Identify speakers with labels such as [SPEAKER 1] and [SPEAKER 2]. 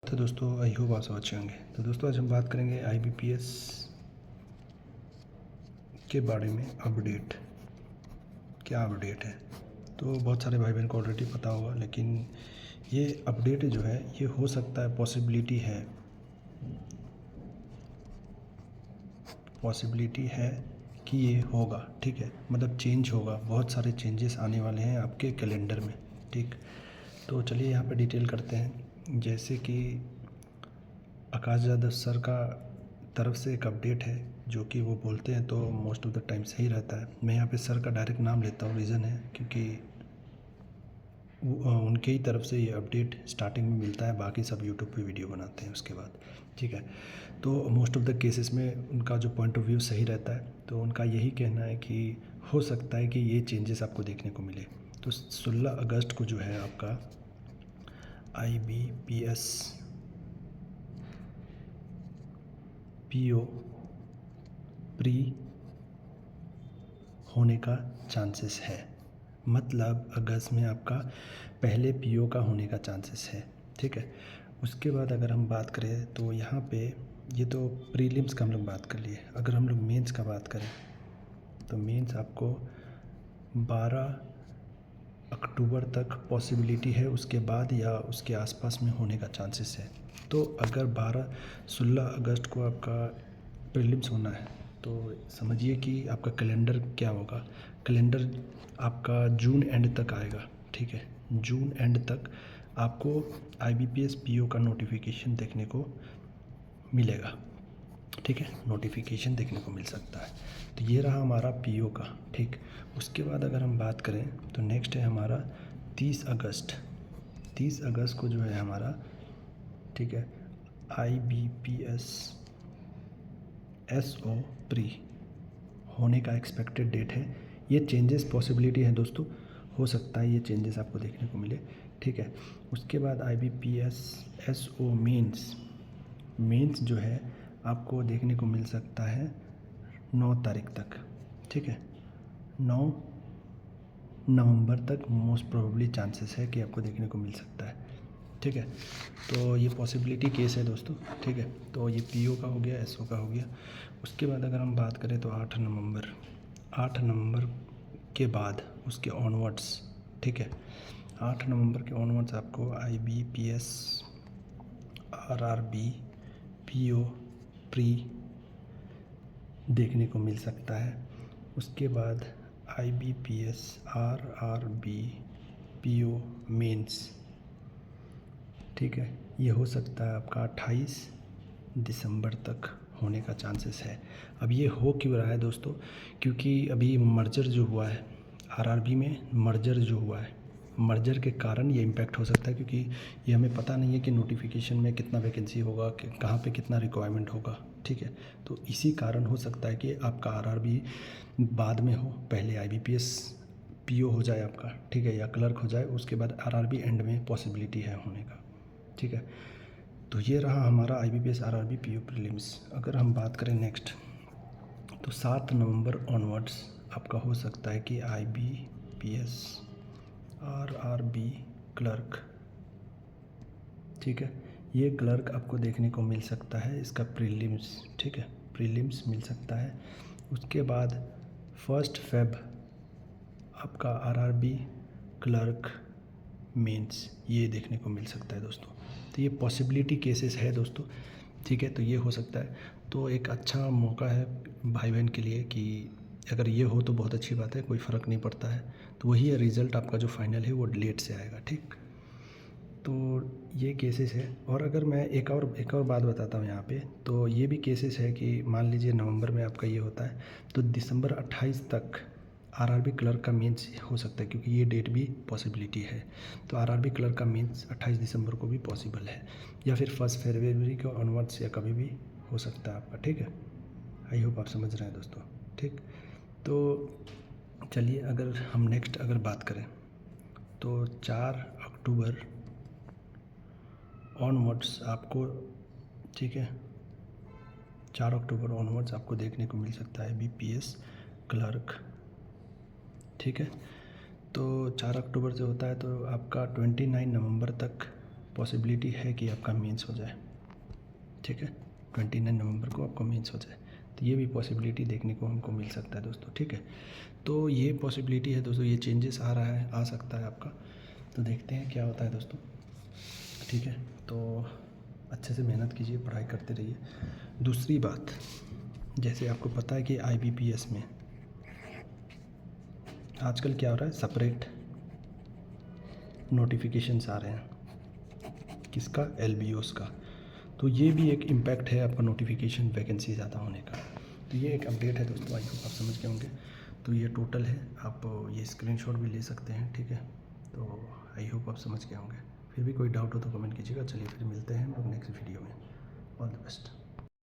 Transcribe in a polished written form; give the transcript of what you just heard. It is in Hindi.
[SPEAKER 1] तो दोस्तों आई होप आप सब अच्छे होंगे। तो दोस्तों आज हम बात करेंगे IBPS के बारे में। अपडेट क्या अपडेट है, तो बहुत सारे भाई बहन को ऑलरेडी पता होगा, लेकिन ये अपडेट जो है ये हो सकता है, पॉसिबिलिटी है कि ये होगा। ठीक है, मतलब चेंज होगा, बहुत सारे चेंजेस आने वाले हैं आपके कैलेंडर में। ठीक, तो चलिए यहाँ पे डिटेल करते हैं। जैसे कि आकाश यादव सर का तरफ से एक अपडेट है जो कि वो बोलते हैं तो मोस्ट ऑफ द टाइम सही रहता है। मैं यहाँ पे सर का डायरेक्ट नाम लेता हूँ, रीज़न है क्योंकि उनके ही तरफ से ये अपडेट स्टार्टिंग में मिलता है, बाकी सब यूट्यूब पे वीडियो बनाते हैं उसके बाद। ठीक है, तो मोस्ट ऑफ द केसेस में उनका जो पॉइंट ऑफ व्यू सही रहता है। तो उनका यही कहना है कि हो सकता है कि ये चेंजेस आपको देखने को मिले। तो 16 अगस्त को जो है आपका IBPS PO प्री होने का चांसेस है। मतलब अगस्त में आपका पहले PO का होने का चांसेस है। ठीक है, उसके बाद अगर हम बात करें तो यहाँ पे ये तो प्रीलिम्स का हम लोग बात कर लिए। अगर हम लोग मेंस का बात करें तो मेंस आपको 12 अक्टूबर तक पॉसिबिलिटी है, उसके बाद या उसके आसपास में होने का चांसेस है। तो अगर 16 अगस्त को आपका प्रीलिम्स होना है तो समझिए कि आपका कैलेंडर क्या होगा। कैलेंडर आपका जून एंड तक आएगा। ठीक है, जून एंड तक आपको IBPS PO का नोटिफिकेशन देखने को मिलेगा। ठीक है, नोटिफिकेशन देखने को मिल सकता है। तो ये रहा हमारा PO का। ठीक, उसके बाद अगर हम बात करें तो नेक्स्ट है हमारा 30 अगस्त। 30 अगस्त को जो है हमारा, ठीक है, IBPS SO प्री होने का एक्सपेक्टेड डेट है। ये चेंजेस पॉसिबिलिटी है दोस्तों, हो सकता है ये चेंजेस आपको देखने को मिले। ठीक है, उसके बाद IBPS SO मेंस जो है आपको देखने को मिल सकता है 9 तारीख तक। ठीक है, 9 नवंबर तक मोस्ट प्रोबेबली चांसेस है कि आपको देखने को मिल सकता है। ठीक है, तो ये पॉसिबिलिटी केस है दोस्तों। ठीक है, तो ये PO का हो गया, SO का हो गया। उसके बाद अगर हम बात करें तो 8 नवंबर के बाद उसके ऑनवर्ड्स, ठीक है, 8 नवंबर के ऑनवर्ड्स आपको IBPS RRB PO प्री देखने को मिल सकता है। उसके बाद IBPS RRB PO मेंस, ठीक है, ये हो सकता है आपका 28 दिसंबर तक होने का चांसेस है। अब ये हो क्यों रहा है दोस्तों, क्योंकि अभी मर्जर जो हुआ है RRB में, मर्जर जो हुआ है, मर्जर के कारण ये इम्पैक्ट हो सकता है। क्योंकि ये हमें पता नहीं है कि नोटिफिकेशन में कितना वैकेंसी होगा, कि कहाँ पे कितना रिक्वायरमेंट होगा। ठीक है, तो इसी कारण हो सकता है कि आपका RRB बाद में हो, पहले IBPS PO हो जाए आपका, ठीक है, या क्लर्क हो जाए, उसके बाद RRB एंड में पॉसिबिलिटी है होने का। ठीक है, तो ये रहा हमारा IBPS RRB PO प्रीलिम्स। अगर हम बात करें नेक्स्ट तो 7 नवंबर ऑनवर्ड्स आपका हो सकता है कि IBPS RRB क्लर्क, ठीक है, ये क्लर्क आपको देखने को मिल सकता है, इसका प्रीलिम्स, ठीक है, प्रीलिम्स मिल सकता है। उसके बाद 1 फेब आपका RRB क्लर्क मेंस ये देखने को मिल सकता है दोस्तों। तो ये पॉसिबिलिटी केसेस है दोस्तों। ठीक है, तो ये हो सकता है। तो एक अच्छा मौका है भाई बहन के लिए कि अगर ये हो तो बहुत अच्छी बात है, कोई फ़र्क नहीं पड़ता है। तो वही है, रिज़ल्ट आपका जो फाइनल है वो लेट से आएगा। ठीक, तो ये केसेस है। और अगर मैं एक और बात बताता हूँ यहाँ पे, तो ये भी केसेस है कि मान लीजिए नवंबर में आपका ये होता है तो दिसंबर 28 तक RRB क्लर्क का मेंस हो सकता है, क्योंकि ये डेट भी पॉसिबिलिटी है। तो RRB क्लर्क का मेंस 28 दिसंबर को भी पॉसिबल है, या फिर 1 फरवरी के ऑनवर्ड्स, या कभी भी हो सकता है आपका। ठीक है, आई होप आप समझ रहे हैं दोस्तों। ठीक, तो चलिए अगर हम नेक्स्ट अगर बात करें तो 4 अक्टूबर ऑनवर्ड्स आपको, ठीक है, 4 अक्टूबर ऑनवर्ड्स आपको देखने को मिल सकता है IBPS क्लर्क। ठीक है, तो 4 अक्टूबर से होता है तो आपका 29 नवंबर तक पॉसिबिलिटी है कि आपका मेंस हो जाए, ठीक है, 29 नवंबर को आपका मेंस हो जाए। तो ये भी पॉसिबिलिटी देखने को हमको मिल सकता है दोस्तों, ठीक है। तो ये पॉसिबिलिटी है दोस्तों, ये चेंजेस आ रहा है, आ सकता है आपका। तो देखते हैं क्या होता है दोस्तों, ठीक है। तो अच्छे से मेहनत कीजिए, पढ़ाई करते रहिए। दूसरी बात, जैसे आपको पता है कि IBPS में आजकल क्या हो रहा है, सेपरेट नोटिफिकेशंस आ रहे हैं। किसका? LBOs का। तो ये भी एक इम्पैक्ट है आपका नोटिफिकेशन वैकेंसी ज़्यादा होने का। तो ये एक अपडेट है दोस्तों, आई होप आप समझ गए होंगे। तो ये टोटल है, आप ये स्क्रीनशॉट भी ले सकते हैं, ठीक है। तो आई होप आप समझ गए होंगे। फिर भी कोई डाउट हो तो कमेंट कीजिएगा। चलिए फिर मिलते हैं हम लोग नेक्स्ट वीडियो में। All the best.